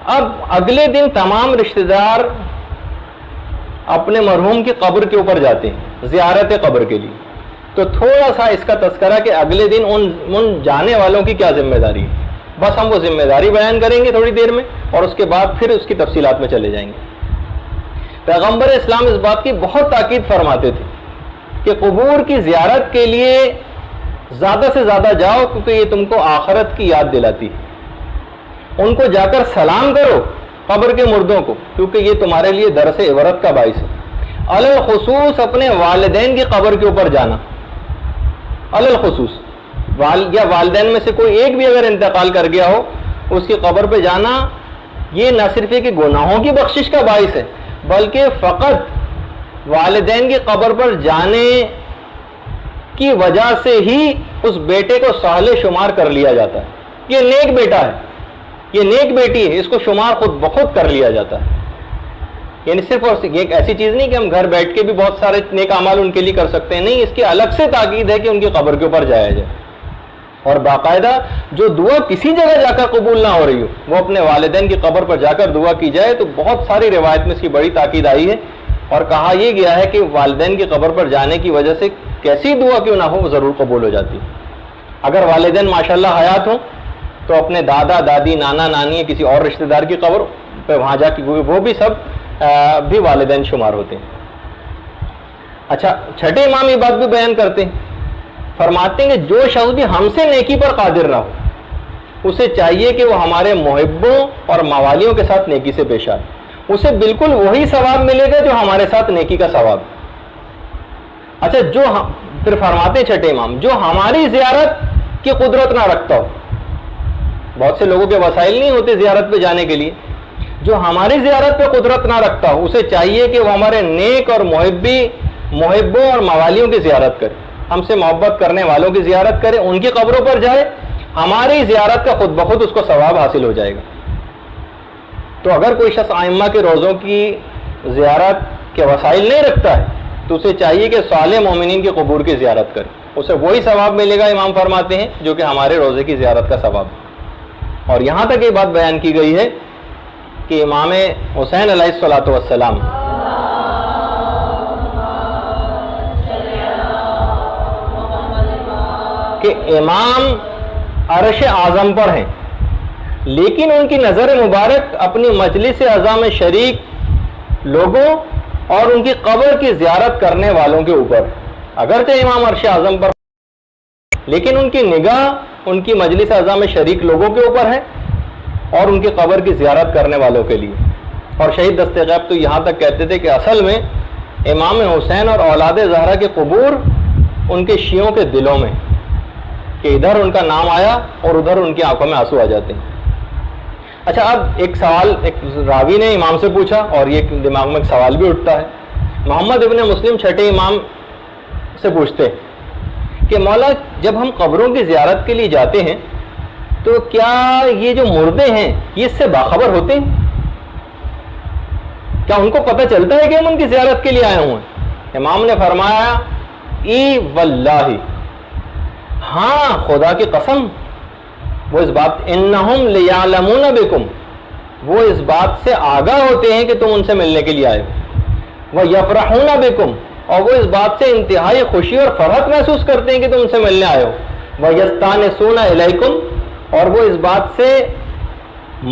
اب اگلے دن تمام رشتہ دار اپنے مرحوم کی قبر کے اوپر جاتے ہیں زیارت قبر کے لیے. تو تھوڑا سا اس کا تذکرہ کہ اگلے دن ان جانے والوں کی کیا ذمہ داری ہے. بس ہم وہ ذمہ داری بیان کریں گے تھوڑی دیر میں، اور اس کے بعد پھر اس کی تفصیلات میں چلے جائیں گے. پیغمبر اسلام اس بات کی بہت تاکید فرماتے تھے کہ قبور کی زیارت کے لیے زیادہ سے زیادہ جاؤ، کیونکہ یہ تم کو آخرت کی یاد دلاتی ہے. ان کو جا کر سلام کرو قبر کے مردوں کو، کیونکہ یہ تمہارے لیے درس عبرت کا باعث ہے. الخصوص اپنے والدین کی قبر کے اوپر جانا، الخصوص یا والدین میں سے کوئی ایک بھی اگر انتقال کر گیا ہو اس کی قبر پہ جانا، یہ نہ صرف کہ گناہوں کی بخشش کا باعث ہے، بلکہ فقط والدین کی قبر پر جانے کی وجہ سے ہی اس بیٹے کو صالح شمار کر لیا جاتا ہے. یہ نیک بیٹا ہے، یہ نیک بیٹی ہے، اس کو شمار خود بخود کر لیا جاتا ہے. یعنی صرف اور یہ ایک ایسی چیز نہیں کہ ہم گھر بیٹھ کے بھی بہت سارے نیک اعمال ان کے لیے کر سکتے ہیں، نہیں، اس کی الگ سے تاکید ہے کہ ان کی قبر کے اوپر جایا جائے. اور باقاعدہ جو دعا کسی جگہ جا کر قبول نہ ہو رہی ہو وہ اپنے والدین کی قبر پر جا کر دعا کی جائے. تو بہت ساری روایت میں اس کی بڑی تاکید آئی ہے، اور کہا یہ گیا ہے کہ والدین کی قبر پر جانے کی وجہ سے کیسی دعا کیوں نہ ہو وہ ضرور قبول ہو جاتی ہے. اگر والدین ماشاءاللہ حیات ہوں تو اپنے دادا دادی نانا نانی کسی اور رشتہ دار کی قبر پہ وہاں جا کے وہ بھی سب بھی والدین شمار ہوتے ہیں. اچھا، چھٹے امام یہ بات بھی بیان کرتے ہیں، فرماتے ہیں کہ جو شخص بھی ہم سے نیکی پر قادر نہ ہو اسے چاہیے کہ وہ ہمارے محبوں اور موالیوں کے ساتھ نیکی سے پیش آئے. اسے بالکل وہی ثواب ملے گا جو ہمارے ساتھ نیکی کا ثواب. اچھا، پھر فرماتے ہیں چھٹے امام، جو ہماری زیارت کی قدرت نہ رکھتا ہو، بہت سے لوگوں کے وسائل نہیں ہوتے زیارت پہ جانے کے لیے، جو ہماری زیارت پہ قدرت نہ رکھتا ہو اسے چاہیے کہ وہ ہمارے نیک اور محبوں اور موالیوں کی زیارت کرے، ہم سے محبت کرنے والوں کی زیارت کرے، ان کی قبروں پر جائے. ہماری زیارت کا خود بخود اس کو ثواب حاصل ہو جائے گا. تو اگر کوئی شخص ائمہ کے روضوں کی زیارت کے وسائل نہیں رکھتا ہے تو اسے چاہیے کہ صالح مومنین کی قبور کی زیارت کرے، اسے وہی ثواب ملے گا امام فرماتے ہیں جو کہ ہمارے روزے کی زیارت کا ثواب. اور یہاں تک یہ بات بیان کی گئی ہے کہ امام حسین علیہ الصلوۃ والسلام کہ امام عرش اعظم پر ہیں، لیکن ان کی نظر مبارک اپنی مجلس اعظم میں شریک لوگوں اور ان کی قبر کی زیارت کرنے والوں کے اوپر. اگرچہ امام عرش اعظم پر لیکن ان کی نگاہ ان کی مجلس اعظم میں شریک لوگوں کے اوپر ہے اور ان کی قبر کی زیارت کرنے والوں کے لیے. اور شہید دست غیب تو یہاں تک کہتے تھے کہ اصل میں امام حسین اور اولاد زہرا کے قبور ان کے شیعوں کے دلوں میں، کہ ادھر ان کا نام آیا اور ادھر ان کی آنکھوں میں آنسو آ جاتے ہیں. اچھا، اب ایک سوال ایک راوی نے امام سے پوچھا اور یہ دماغ میں ایک سوال بھی اٹھتا ہے. محمد ابن مسلم چھٹے امام سے پوچھتے کہ مولا، جب ہم قبروں کی زیارت کے لیے جاتے ہیں تو کیا یہ جو مردے ہیں یہ اس سے باخبر ہوتے ہیں؟ کیا ان کو پتہ چلتا ہے کہ ہم ان کی زیارت کے لیے آئے ہوئے ہیں؟ امام نے فرمایا، ای واللہ، ہاں خدا کی قسم، وہ اس بات انہم لیعلمون بکم، وہ اس بات سے آگاہ ہوتے ہیں کہ تم ان سے ملنے کے لیے آئے ہو. ویفرحون بکم، اور وہ اس بات سے انتہائی خوشی اور فرحت محسوس کرتے ہیں کہ تم ان سے ملنے آئے ہو. ویستانسون الیکم، اور وہ اس بات سے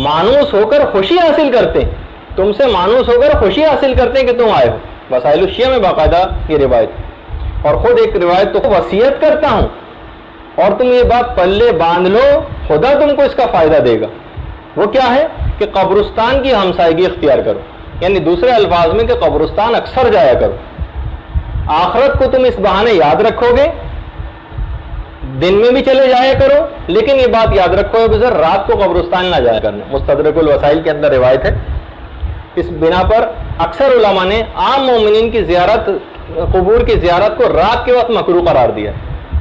مانوس ہو کر خوشی حاصل کرتے ہیں، تم سے مانوس ہو کر خوشی حاصل کرتے ہیں کہ تم آئے ہو. وسائل الشیعہ میں باقاعدہ یہ روایت، اور خود ایک روایت تو وصیت کرتا ہوں اور تم یہ بات پلے باندھ لو، خدا تم کو اس کا فائدہ دے گا. وہ کیا ہے کہ قبرستان کی ہمسائیگی اختیار کرو، یعنی دوسرے الفاظ میں کہ قبرستان اکثر جایا کرو. آخرت کو تم اس بہانے یاد رکھو گے، دن میں بھی چلے جایا کرو، لیکن یہ بات یاد رکھو بزر رات کو قبرستان نہ جایا کرنا. مستدرک الوسائل کے اندر روایت ہے. اس بنا پر اکثر علماء نے عام مومنین کی زیارت، قبور کی زیارت کو رات کے وقت مکروہ قرار دیا،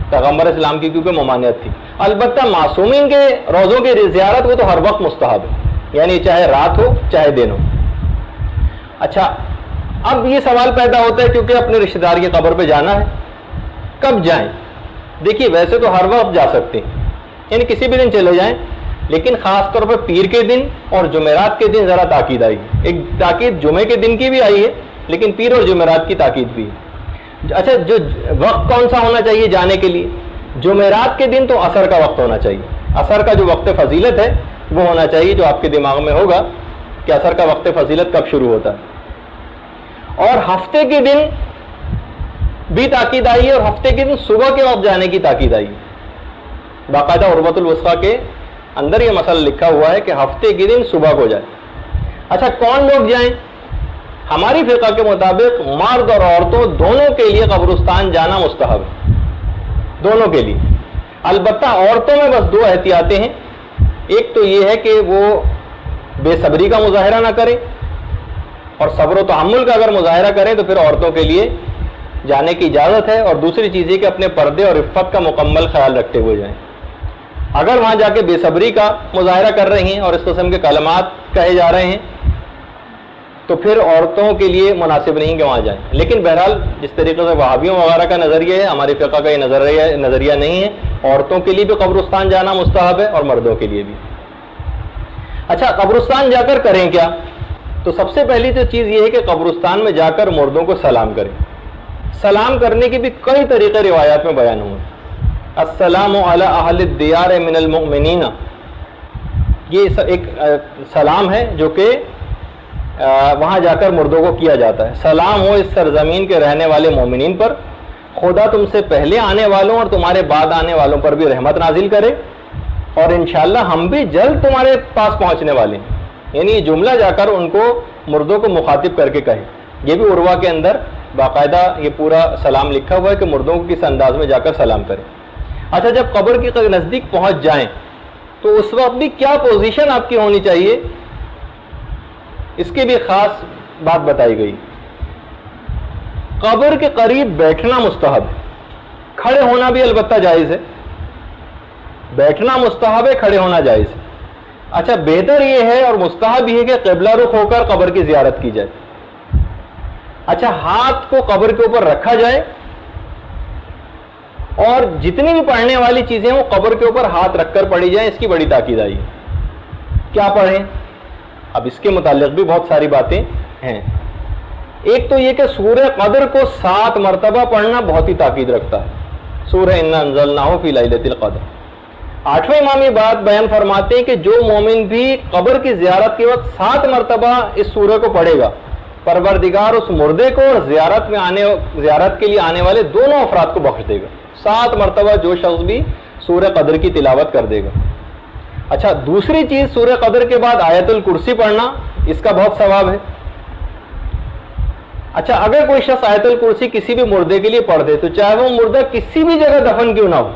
پیغمبر اسلام کی کیونکہ ممانعت تھی. البتہ معصومین کے روزوں کی زیارت وہ تو ہر وقت مستحب ہے، یعنی چاہے رات ہو چاہے دن ہو. اچھا، اب یہ سوال پیدا ہوتا ہے کیونکہ اپنے رشتہ دار کی قبر پہ جانا ہے، کب جائیں؟ دیکھیے، ویسے تو ہر وقت جا سکتے ہیں، یعنی کسی بھی دن چلے جائیں، لیکن خاص طور پر پیر کے دن اور جمعرات کے دن ذرا تاکید آئی. ایک تاکید جمعے کے دن کی بھی آئی ہے لیکن پیر اور جمعرات کی تاکید بھی ہے. اچھا جو وقت کون سا ہونا چاہیے جانے کے لیے؟ جمعرات کے دن تو عصر کا وقت ہونا چاہیے. عصر کا جو وقت فضیلت ہے وہ ہونا چاہیے، جو آپ کے دماغ میں ہوگا کہ عصر کا وقت فضیلت کب شروع ہوتا ہے. اور ہفتے کے دن بھی تاکید آئی ہے اور ہفتے کے دن صبح کے وقت جانے کی تاکید آئی ہے. باقاعدہ عروۃ الوثقیٰ کے اندر یہ مسئلہ لکھا ہوا ہے کہ ہفتے کے دن صبح کو جائے. اچھا کون لوگ جائیں؟ ہماری فقہ کے مطابق مرد اور عورتوں دونوں کے لیے قبرستان جانا مستحب ہے، دونوں کے لیے. البتہ عورتوں میں بس دو احتیاطیں ہیں. ایک تو یہ ہے کہ وہ بے صبری کا مظاہرہ نہ کریں، اور صبر و تحمل کا اگر مظاہرہ کریں تو پھر عورتوں کے لیے جانے کی اجازت ہے. اور دوسری چیز یہ کہ اپنے پردے اور عفت کا مکمل خیال رکھتے ہوئے جائیں. اگر وہاں جا کے بے صبری کا مظاہرہ کر رہی ہیں اور اس قسم کے کلمات کہے جا رہے ہیں تو پھر عورتوں کے لیے مناسب نہیں کہ وہاں جائیں. لیکن بہرحال جس طریقے سے وہابیوں وغیرہ کا نظریہ ہے، ہماری فقہ کا یہ نظریہ نہیں ہے. عورتوں کے لیے بھی قبرستان جانا مستحب ہے اور مردوں کے لیے بھی. اچھا قبرستان جا کر کریں کیا؟ تو سب سے پہلی تو چیز یہ ہے کہ قبرستان میں جا کر مردوں کو سلام کریں. سلام کرنے کے بھی کئی طریقے روایات میں بیان ہوئے. السلام علی اہل الدیار من المؤمنین، یہ ایک سلام ہے جو کہ وہاں جا کر مردوں کو کیا جاتا ہے. سلام ہو اس سرزمین کے رہنے والے مومنین پر، خدا تم سے پہلے آنے والوں اور تمہارے بعد آنے والوں پر بھی رحمت نازل کرے، اور انشاءاللہ ہم بھی جلد تمہارے پاس پہنچنے والے ہیں. یعنی یہ جملہ جا کر ان کو مردوں کو مخاطب کر کے کہے. یہ بھی عروہ کے اندر باقاعدہ یہ پورا سلام لکھا ہوا ہے کہ مردوں کو کس انداز میں جا کر سلام کرے. اچھا جب قبر کے نزدیک پہنچ جائیں تو اس وقت بھی کیا پوزیشن آپ کی ہونی چاہیے، اس کی بھی خاص بات بتائی گئی. قبر کے قریب بیٹھنا مستحب ہے، کھڑے ہونا بھی البتہ جائز ہے. بیٹھنا مستحب ہے، کھڑے ہونا جائز ہے. اچھا بہتر یہ ہے اور مستحب یہ ہے کہ قبلہ رخ ہو کر قبر کی زیارت کی جائے. اچھا ہاتھ کو قبر کے اوپر رکھا جائے اور جتنی بھی پڑھنے والی چیزیں وہ قبر کے اوپر ہاتھ رکھ کر پڑھی جائیں. اس کی بڑی تاکید آئی ہے. کیا پڑھیں؟ اب اس کے متعلق بھی بہت ساری باتیں ہیں. ایک تو یہ کہ سورہ قدر کو 7 مرتبہ پڑھنا بہت ہی تاکید رکھتا ہے. سورہ انا انزلناہ فی لیلۃ القدر. 8ویں امام یہ بات بیان فرماتے ہیں کہ جو مومن بھی قبر کی زیارت کے وقت 7 مرتبہ اس سورہ کو پڑھے گا، پروردگار اس مردے کو اور زیارت کے لیے آنے والے دونوں افراد کو بخش دے گا. 7 مرتبہ جو شخص بھی سورہ قدر کی تلاوت کر دے گا. اچھا دوسری چیز سورہ قدر کے بعد آیت الکرسی پڑھنا، اس کا بہت ثواب ہے. اچھا اگر کوئی شخص آیت الکرسی کسی بھی مردے کے لیے پڑھ دے تو چاہے وہ مردہ کسی بھی جگہ دفن کیوں نہ ہو،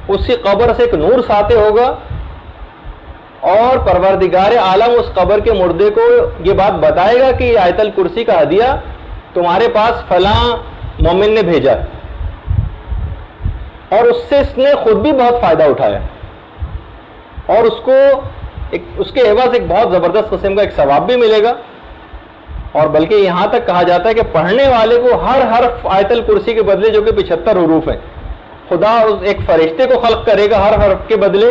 اس کی قبر سے ایک نور ساطع ہوگا اور پروردگار عالم اس قبر کے مردے کو یہ بات بتائے گا کہ یہ آیت الکرسی کا ہدیہ تمہارے پاس فلاں مومن نے بھیجا اور اس سے اس نے خود بھی بہت فائدہ اٹھایا، اور اس کو اس کے عوض ایک بہت زبردست قسم کا ایک ثواب بھی ملے گا. اور بلکہ یہاں تک کہا جاتا ہے کہ پڑھنے والے کو ہر حرف آیت الکرسی کے بدلے، جو کہ 75 حروف ہیں، خدا ایک فرشتے کو خلق کرے گا ہر حرف کے بدلے،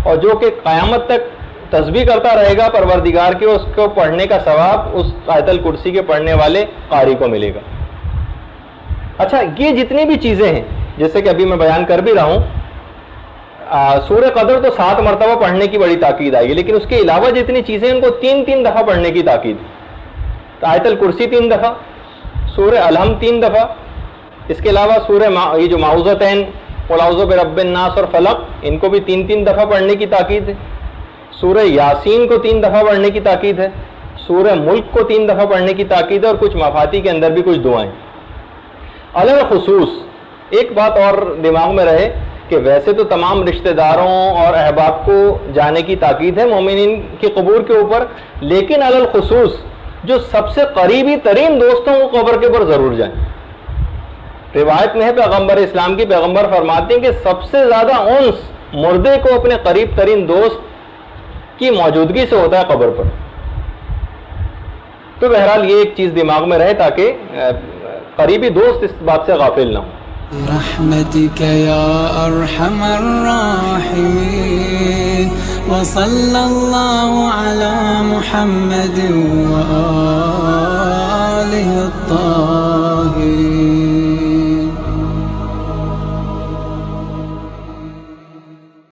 اور جو کہ قیامت تک تسبیح کرتا رہے گا پروردگار کے، اس کو پڑھنے کا ثواب اس آیت الکرسی کے پڑھنے والے قاری کو ملے گا. اچھا یہ جتنی بھی چیزیں ہیں جیسے کہ ابھی میں بیان کر بھی رہا ہوں، سورہ قدر تو 7 مرتبہ پڑھنے کی بڑی تاکید آئی ہے، لیکن اس کے علاوہ جتنی چیزیں ان کو 3 دفعہ پڑھنے کی تاکید. آیت الکرسی 3 دفعہ، سورہ الحمد 3 دفعہ، اس کے علاوہ سورہ یہ جو معوذتین قل اعوذ برب الناس اور فلق، ان کو بھی 3 دفعہ پڑھنے کی تاکید ہے. سورہ یاسین کو 3 دفعہ پڑھنے کی تاکید ہے. سورہ ملک کو 3 دفعہ پڑھنے کی تاکید ہے، اور کچھ مفاتی کے اندر بھی کچھ دعائیں. علی خصوص ایک بات اور دماغ میں رہے کہ ویسے تو تمام رشتہ داروں اور احباب کو جانے کی تاکید ہے مومنین کی قبور کے اوپر، لیکن علی الخصوص جو سب سے قریبی ترین دوستوں کو قبر کے اوپر ضرور جائیں. روایت میں ہے پیغمبر اسلام کی، پیغمبر فرماتے ہیں کہ سب سے زیادہ انس مردے کو اپنے قریب ترین دوست کی موجودگی سے ہوتا ہے قبر پر. تو بہرحال یہ ایک چیز دماغ میں رہے تاکہ قریبی دوست اس بات سے غافل نہ ہو. برحمتك يا أرحم الراحمين وصلى الله على محمد وآله